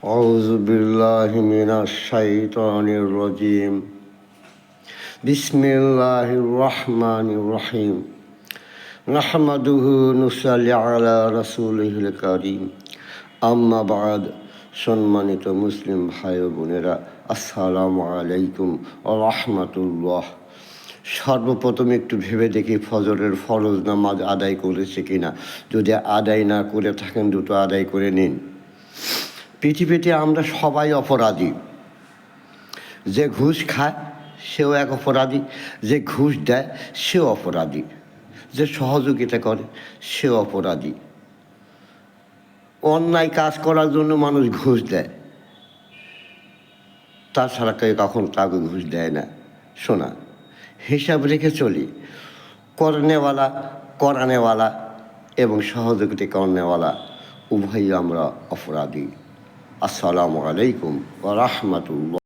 أعوذ بالله من الشيطان الرجيم بسم الله الرحمن الرحيم نحمده نصلي على رسوله الكريم আম্মা বাদ। সম্মানিত মুসলিম ভাই বোনেরা, আসসালামু আলাইকুম ওয়া রাহমাতুল্লাহ। সর্বপ্রথম একটু ভেবে দেখি ফজরের ফরজ নামাজ আদায় করেছে কিনা। যদি আদায় না করে থাকেন দুটো আদায় করে নিন। পৃথিবীতে আমরা সবাই অপরাধী। যে ঘুষ খায় সেও এক অপরাধী, যে ঘুষ দেয় সেও অপরাধী, যে সহযোগিতা করে সেও অপরাধী। অন্যায় কাজ করার জন্য মানুষ ঘুষ দেয়, তাছাড়া কেউ কখন কাউকে ঘুষ দেয় না। শোনা, হিসাব রেখে চলি। করনেওয়ালা, করানেওয়ালা এবং সহযোগিতা করনেওয়ালা উভয়ই আমরা অপরাধী। আসসালামু আলাইকুম ওয়া রাহমাতুল্লাহ।